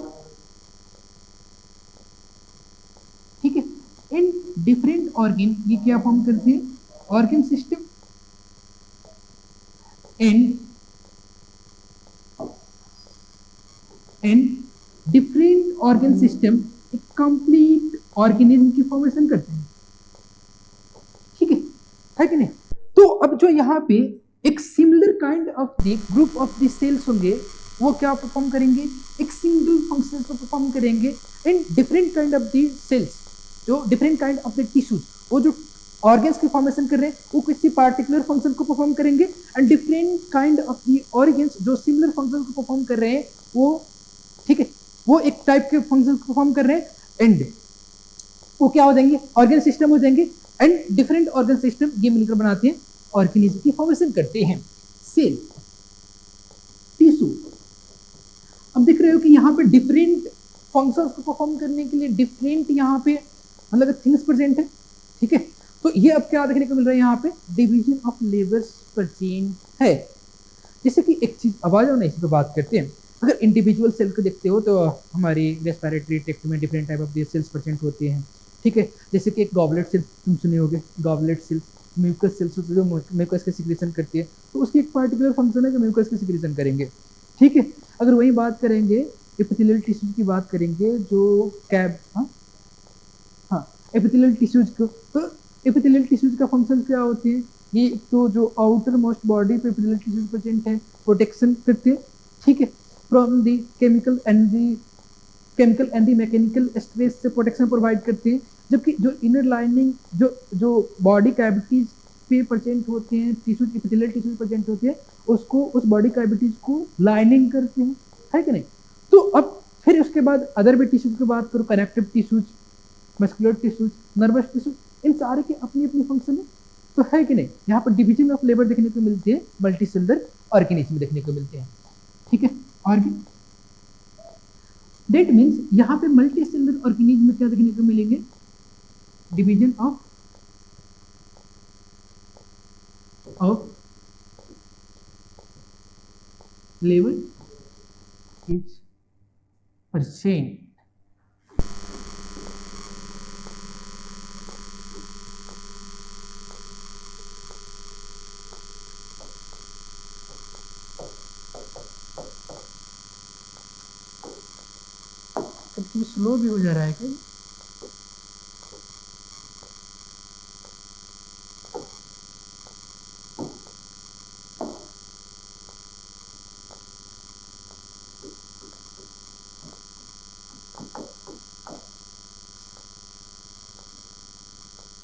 ठीक है। इन डिफरेंट ऑर्गन ये क्या फॉर्म करते हैं, organ system, and different organ system एक कंप्लीट ऑर्गेनिज्म की फॉर्मेशन करते हैं, ठीक है कि नहीं। तो अब जो यहाँ पे एक similar kind of the group of the cells होंगे, वो क्या परफॉर्म करेंगे, एक सिंगल फंक्शन को परफॉर्म करेंगे इन different kind of the cells, जो different kind of the tissues, वो जो ऑर्गन्स की फॉर्मेशन कर रहे हैं वो किसी पार्टिकुलर फंक्शन को परफॉर्म करेंगे, and different kind of the organs जो सिमिलर फंक्शन को परफॉर्म कर रहे हैं वो, ठीक है, वो एक टाइप के फंक्शन को परफॉर्म कर रहे हैं, एंड वो क्या हो जाएंगे, ऑर्गन सिस्टम हो जाएंगे, एंड डिफरेंट ऑर्गन सिस्टम ये मिलकर बनाते हैं ऑर्गेनिज्म की फॉर्मेशन करते हैं। सेल, टिश्यू, अब देख रहे हो कि यहाँ पे डिफरेंट फंक्शंस को परफॉर्म करने के लिए डिफरेंट यहाँ पे मतलब थिंग्स प्रेजेंट है, ठीक है। तो ये अब क्या देखने को मिल रहा है यहाँ पे, डिवीजन ऑफ लेबर्स प्रेजेंट है। जैसे कि एक चीज आवाज और इसी पे बात करते हैं, अगर इंडिविजुअल सेल को देखते हो तो हमारी रेस्पिरेटरी ट्रैक्ट में different type of cells present होते हैं, ठीक है। जैसे कि एक गॉबलेट सेल तुम सुने होगे, गॉबलेट सेल म्यूकस सेल्स जो म्यूकस का सिक्रेशन करती है, तो उसकी एक पार्टिकुलर फंक्शन है कि म्यूकस की सिक्रेशन करेंगे, ठीक है। अगर वही बात करेंगे एपिथेलियल टिश्यूज की बात करेंगे जो कैब, हाँ एपिथेलियल टिश्यूज को, तो एपिथेलियल टिश्यूज का फंक्शन क्या होते हैं, ये तो जो आउटर मोस्ट बॉडी पे एपिथेलियल टिश्यूज प्रेजेंट है प्रोटेक्शन करते हैं, ठीक है, from the chemical and the mechanical stress से प्रोटेक्शन प्रोवाइड करते हैं। जबकि जो इनर लाइनिंग जो बॉडी कैविटीज पे प्रेजेंट होते हैं टिश्यूज, एपिथेलियल टिश्यूज प्रेजेंट होते हैं, उसको उस बॉडी कैविटीज को लाइनिंग करते हैं, है कि नहीं। तो अब फिर उसके बाद अदर भी टिश्यूज की बात करो, connective tissues, muscular tissues, nervous tissues, इन सारे की अपनी अपनी फंक्शन है, तो है कि नहीं। यहाँ पर डिवीजन ऑफ लेबर देखने को मिलते हैं, मल्टी सेलुलर ऑर्गेनिज्म देखने को मिलते हैं, ठीक है। ऑर्गेन डेट मीन्स यहाँ पे मल्टी सेलुलर ऑर्गेनिज्म में क्या देखने को मिलेंगे, division of labour is percent. कभी स्लो भी हो जा रहा है क्या,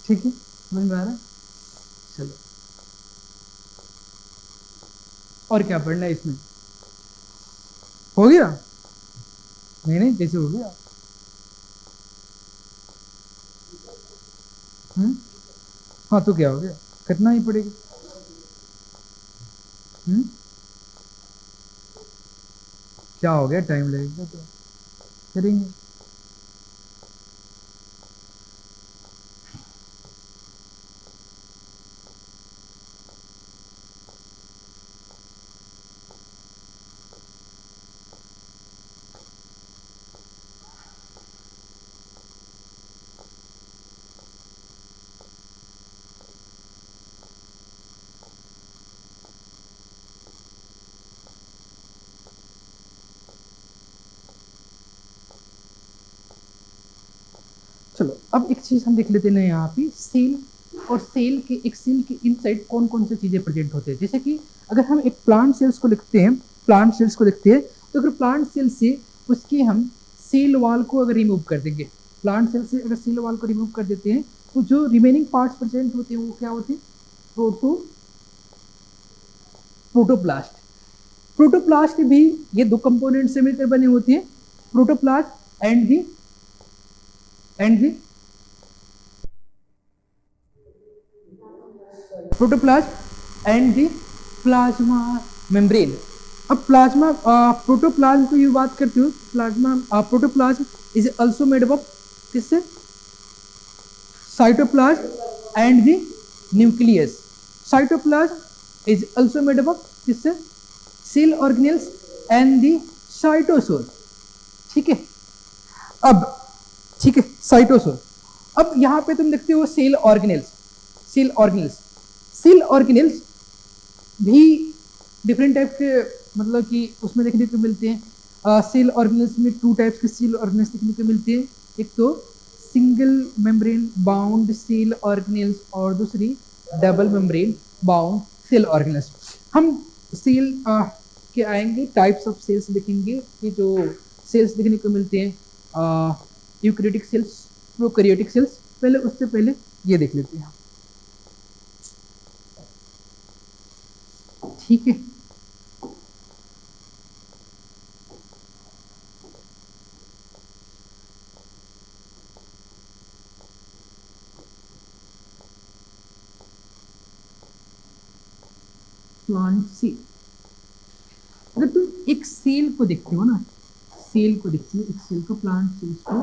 ठीक है, समझ में आ रहा है। चलो और क्या पढ़ना है इसमें, हो गया, नहीं कैसे हो गया, हाँ तो क्या हो गया, कितना ही पड़ेगा, क्या हो गया, टाइम लगेगा तो करेंगे। चलो अब एक चीज हम देख लेते हैं यहाँ पे, सेल और सेल के, एक सेल के इनसाइड कौन कौन सी चीजें प्रेजेंट होते हैं। जैसे कि अगर हम एक प्लांट सेल्स को लिखते हैं, प्लांट सेल्स को देखते हैं, तो अगर प्लांट सेल से उसके हम सेल वॉल को अगर रिमूव कर देंगे, प्लांट सेल से अगर सेल वॉल को रिमूव कर देते हैं, तो जो रिमेनिंग पार्ट्स प्रेजेंट होते हैं वो क्या होते हैं, प्रोटोप्लास्ट। प्रोटोप्लास्ट भी ये दो कंपोनेंट से मिलकर बने होते हैं, protoplast and the protoplasm and the plasma membrane. अब प्लाज्मा प्रोटोप्लाज्म को ये बात करते हो, plasma protoplasm is also made up किससे, cytoplasm and the nucleus. Cytoplasm is also made up किससे, cell organelles and the cytosol, ठीक है। अब ठीक है, साइटोसोल। अब यहाँ पे तुम देखते हो cell organelles, cell organelles, cell organelles भी डिफरेंट टाइप के मतलब कि उसमें देखने को मिलते हैं। सेल ऑर्गेनेल्स में टू टाइप्स के सेल ऑर्गेनेल्स देखने को मिलते हैं, एक तो single membrane bound cell organelles और दूसरी double membrane bound cell organelles. हम सेल के आएंगे, टाइप्स ऑफ सेल्स देखेंगे कि जो सेल्स देखने को मिलते हैं, यूकैरियोटिक सेल्स, प्रोकैरियोटिक सेल्स। पहले उससे पहले ये देख लेते हैं, ठीक है। प्लांट सेल, अगर तुम एक सेल को देखते हो ना, सेल को देखते हो, एक सेल को, प्लांट सेल्स को,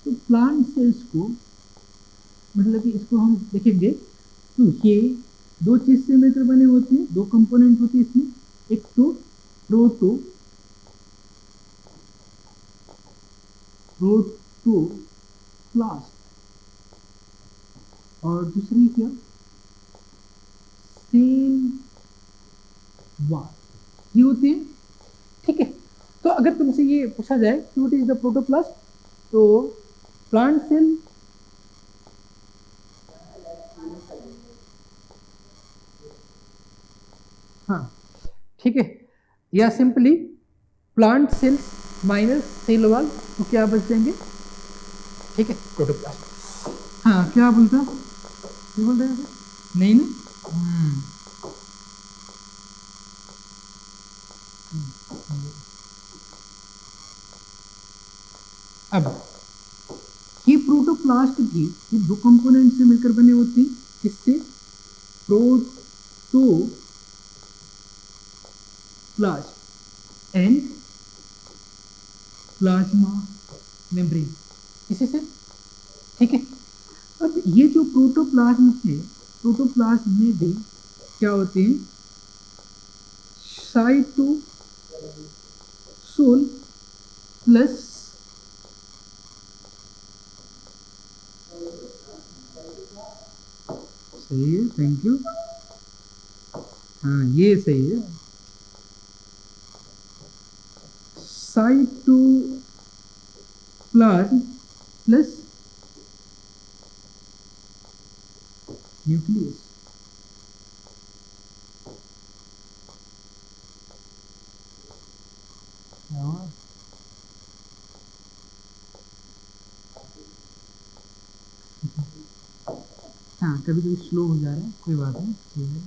तो प्लांट सेल्स को मतलब कि इसको हम देखेंगे तो ये दो चीज से मिलकर बने होते हैं, दो कंपोनेंट होते हैं इसमें, एक तो प्रोटोप्लास्ट और दूसरी क्या, सेल वॉल, ये होते हैं, ठीक है। तो अगर तुमसे ये पूछा जाए कि व्हाट इज द प्रोटोप्लास्ट, तो प्लांट सेल हाँ, ठीक है, या simply plant cells minus cell wall, तो क्या बच जाएंगे, ठीक है, प्रोटोप्लास्ट। हाँ, क्या बोलता, क्या बोल रहे हैं, नहीं ना, अब ये प्रोटोप्लास्ट भी ये दो कंपोनेंट से मिलकर बने होते हैं, किससे, प्रोटोप्लास्ट एंड प्लाज्मा मेम्ब्रेन, इसी से, ठीक है। अब ये जो प्रोटोप्लाज्म है, प्रोटोप्लाज्म में भी क्या होते हैं, साइटोसोल प्लस सही है, थैंक यू, हाँ ये सही है, साइटोप्लाज्म प्लस न्यूक्लियस, हाँ कभी कभी स्लो हो जा रहा है, कोई बात नहीं, ठीक है।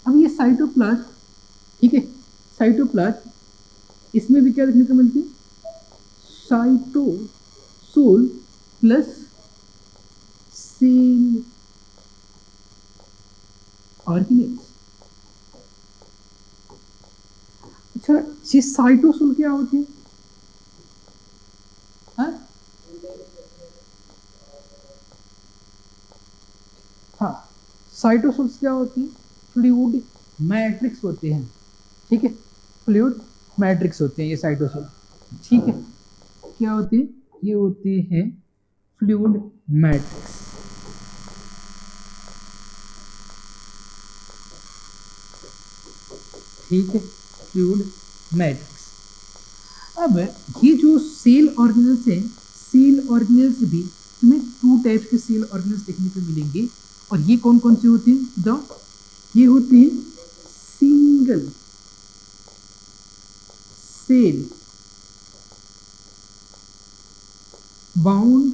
अब ये साइटोप्लाज्म, ठीक है, साइटोप्लाज्म, इसमें भी क्या देखने को मिलती है, साइटोसोल प्लस सेल ऑर्गेनेल्स। अच्छा, ये साइटोसोल क्या होती है, हाँ हाँ, साइटोसोल्स क्या होती है, फ्लूइड मैट्रिक्स होते हैं, ठीक है, फ्लूइड मैट्रिक्स होते हैं ये साइटोसोल, ठीक है। क्या होते हैं, ये होते हैं फ्लूइड मैट्रिक्स, ठीक है, फ्लूइड मैट्रिक्स। अब ये जो सेल ऑर्गेनल्स हैं, सेल ऑर्गेनल्स भी तुम्हें टू टाइप्स के सेल ऑर्गेनल्स देखने को मिलेंगे, और ये कौन कौन से होते हैं, ये होते हैं सिंगल सेल बाउंड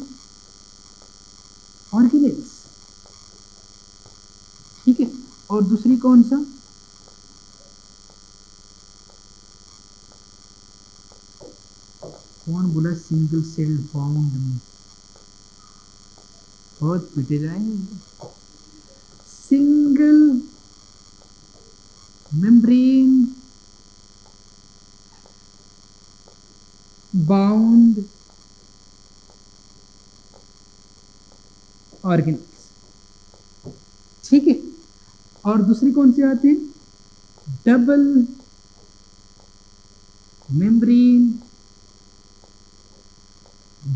ऑर्गेनल्स, ठीक है, और दूसरी कौन सा, कौन बोला सिंगल सेल बाउंड में, बहुत पिटे जाएंगे, सिंगल मेम्ब्रेन बाउंड ऑर्गेनल्स, ठीक है, और दूसरी कौन सी आती है, double membrane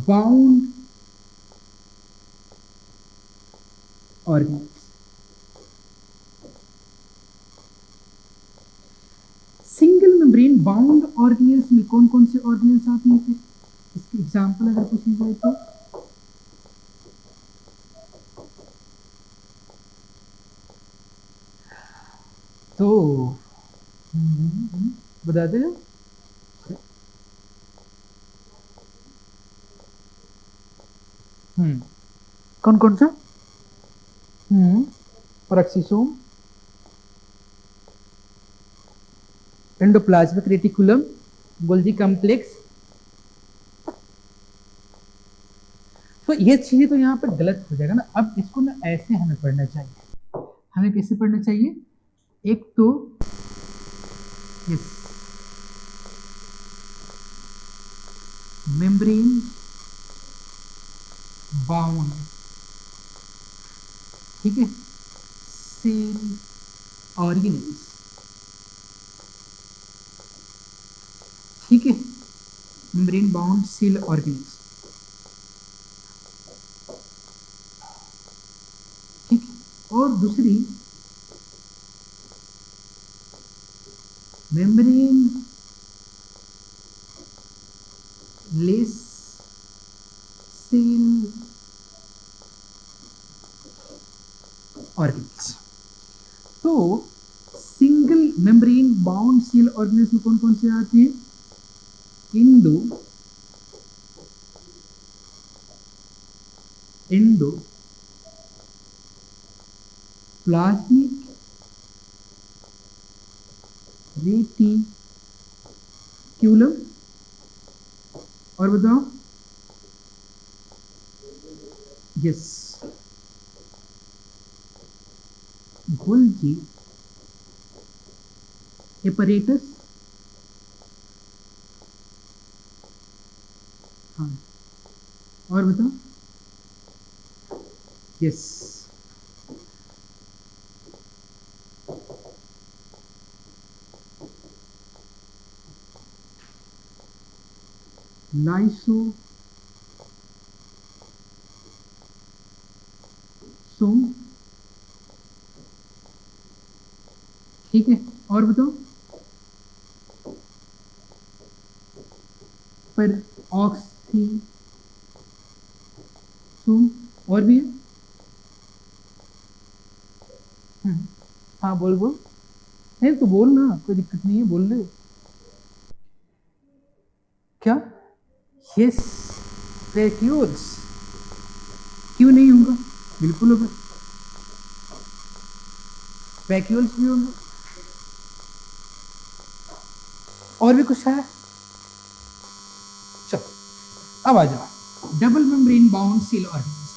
bound organelles. Single membrane bound organelles में कौन कौन से ऑर्गेनल्स आते हैं, फिर इसके एग्जांपल अगर पूछी जाए तो बताते जाओ। कौन कौन सा? Peroxisome, endoplasmic reticulum, Golgi complex. तो ये चीजें तो यहाँ पर गलत हो जाएगा ना। अब इसको ना ऐसे हमें पढ़ना चाहिए। हमें कैसे पढ़ना चाहिए? एक तो यस, मेम्ब्रेन बाउंड, ठीक है, सेल ऑर्गेनेल्स, ठीक है, मेम्ब्रेन बाउंड सेल ऑर्गेनेल्स, ठीक है। और दूसरी मेम्ब्रेन लेस सेल ऑर्गेनेल्स। तो single membrane bound cell organelles में कौन कौन से आते हैं? एंडो प्लाज्मिक रेटिक्यूलम, और बताओ। Yes, Golgi apparatus. हाँ, और बताओ। यस, लाइसोसोम, ठीक है, और बताओ। पर ऑक्सीसोम, और भी है। हाँ बोल बोल, नहीं तो बोल ना, कोई दिक्कत नहीं है, बोल ले। क्या? Yes, vacuoles. क्यों नहीं होगा? बिल्कुल होगा, वैक्यूल्स भी होंगे। और भी कुछ है? चलो अब आ जाओ double membrane bound cell organelles.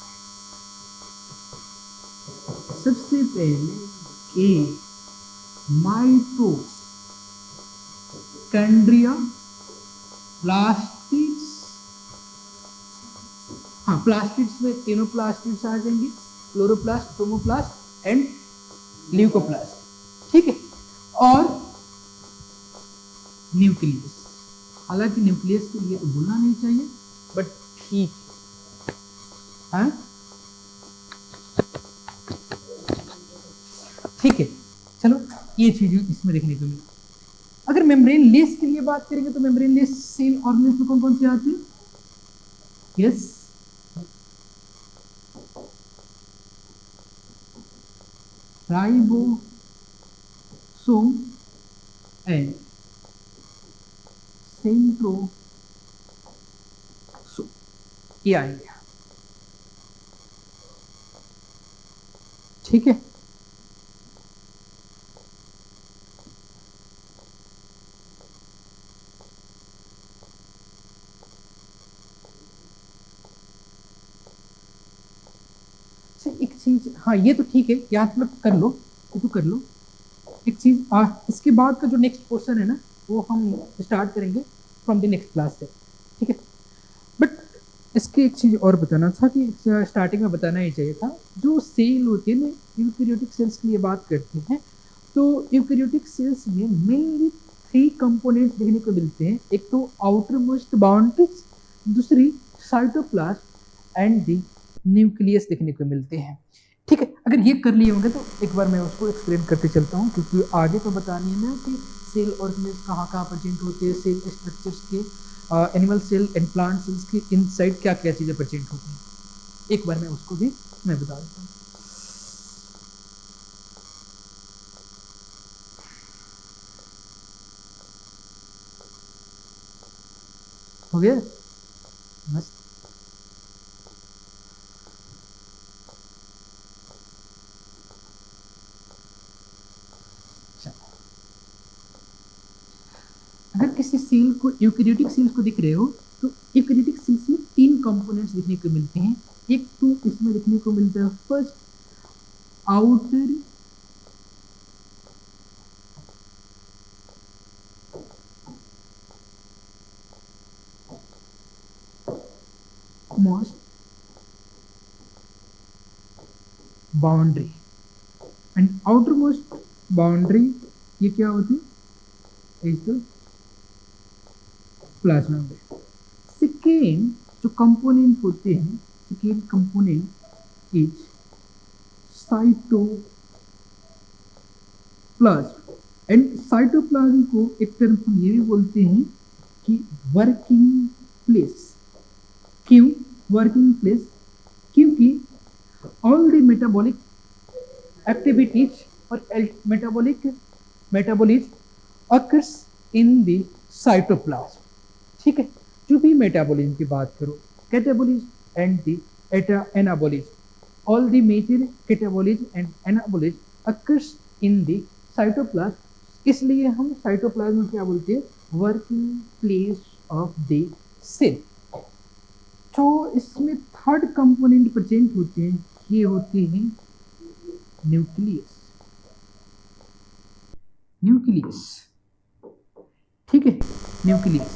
सबसे पहले ए माइटोकॉन्ड्रिया, प्लास्टिड्स। हाँ, प्लास्टिड्स में तीनों प्लास्टिड्स आ जाएंगे, क्लोरोप्लास्ट, क्रोमोप्लास्ट एंड ल्यूकोप्लास्ट, ठीक है। और न्यूक्लियस, हालांकि न्यूक्लियस के लिए तो बोलना नहीं चाहिए, बट ठीक है, ठीक है। चलो ये चीज इसमें देखने को मिली। अगर मेम्ब्रेन लेस के लिए बात करेंगे तो मेम्ब्रेन लेस सेल ऑर्गेनेल्स में कौन कौन से आते हैं? यस, राइबोसोम एंड सेंट्रोसोम, ये आएंगे, ठीक है। एक चीज, हाँ ये तो ठीक है, याद मत कर लो, ये तो कर लो। एक चीज इसके बाद का जो नेक्स्ट पोर्शन है ना, वो हम स्टार्ट करेंगे फ्रॉम द नेक्स्ट क्लास से, ठीक है। बट इसकी एक चीज और बताना था कि स्टार्टिंग में बताना ही चाहिए था। जो सेल होती है ना, यूकैरियोटिक सेल्स की ये बात करते हैं, तो यूकैरियोटिक सेल्स में मेनली 3 कंपोनेंट्स देखने को मिलते हैं। एक तो आउटर मोस्ट बाउंड्रीज, दूसरी साइटोप्लाज्म एंड द न्यूक्लियस देखने को मिलते हैं, ठीक है। अगर ये कर लिए होंगे तो एक बार मैं उसको एक्सप्लेन करते चलता हूँ, क्योंकि आगे तो बतानी है ना कि सेल ऑर्गेनेल्स कहाँ कहाँ प्रेजेंट होते हैं, सेल स्ट्रक्चर्स के, animal cell and plant cells की इनसाइड क्या क्या चीज़ें प्रेजेंट होती हैं, एक बार मैं उसको भी मैं बता देता हूँ। हो गया बस। अगर किसी सेल को यूकैरियोटिक सेल्स को दिख रहे हो तो यूकैरियोटिक सेल्स में 3 कंपोनेंट्स देखने को मिलते हैं। एक तो इसमें देखने को मिलता है first outer most boundary and outer most boundary, ये क्या होती है, is the plasma membrane. Second जो कंपोनेंट होते हैं, second component is cytoplasm. And cytoplasm को एक टर्म हम ये भी बोलते हैं कि वर्किंग प्लेस। क्यों वर्किंग प्लेस? क्योंकि ऑल द मेटाबॉलिक एक्टिविटीज और metabolism occurs in the cytoplasm। ठीक है, जो भी मेटाबॉलिज्म की बात करो, catabolism and the anabolism, all the major catabolism and anabolism occurs in the cytoplasm। इसलिए हम साइटोप्लाज्म क्या बोलते हैं, working place of the cell. तो इसमें थर्ड कंपोनेंट प्रेजेंट होते हैं, ये होते हैं न्यूक्लियस। न्यूक्लियस, ठीक है, न्यूक्लियस।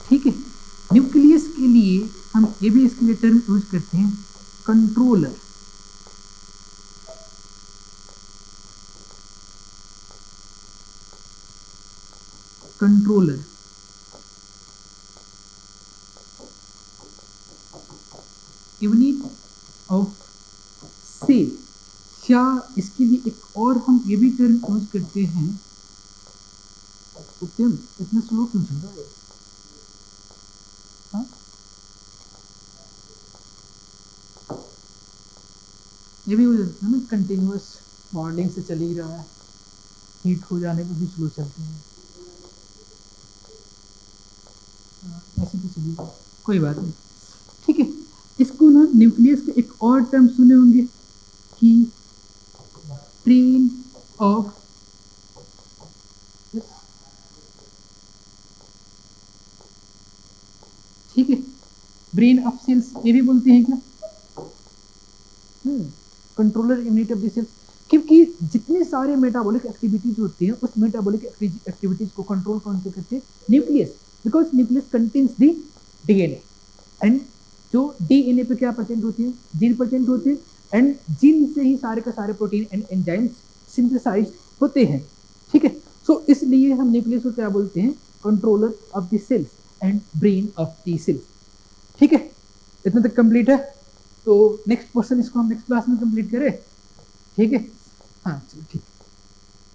ठीक है, न्यूक्लियस के लिए हम ये भी इसके लिए टर्म यूज करते हैं controller. Controller unit of cell, या इसके लिए एक और हम ये भी टर्म यूज करते हैं, उत्तम इतना स्लो क्यों चल रहा है? हाँ? ये भी हो जाता है ना, कंटिन्यूअस मॉर्निंग से चल ही रहा है, हीट हो जाने पर भी स्लो चलते हैं। ऐसे तो चलिए, कोई बात नहीं। ठीक है, इसको ना न्यूक्लियस के एक और टर्म सुने होंगे कि ब्रेन ऑफ, ठीक है, ब्रेन ऑफ सेल्स ये भी बोलते हैं क्या? Controller unit of the cells, क्योंकि जितने सारे मेटाबॉलिक एक्टिविटीज होती हैं उस मेटाबॉलिक एक्टिविटीज को कंट्रोल कौन से करते हैं? Nucleus, because nucleus contains the DNA, and जो डीएनए पे क्या प्रेजेंट होती है? जीन प्रेजेंट होते हैं, एंड जीन से ही सारे का सारे प्रोटीन एंड एंजाइम्स सिंथेसाइज होते हैं। ठीक है, सो इसलिए हम न्यूक्लियस को क्या बोलते हैं? Controller of the cells and brain of the cells. ठीक है, इतना तक कंप्लीट है। तो नेक्स्ट क्वेश्चन इसको हम नेक्स्ट क्लास में कंप्लीट करें। ठीक है, हाँ चलो ठीक।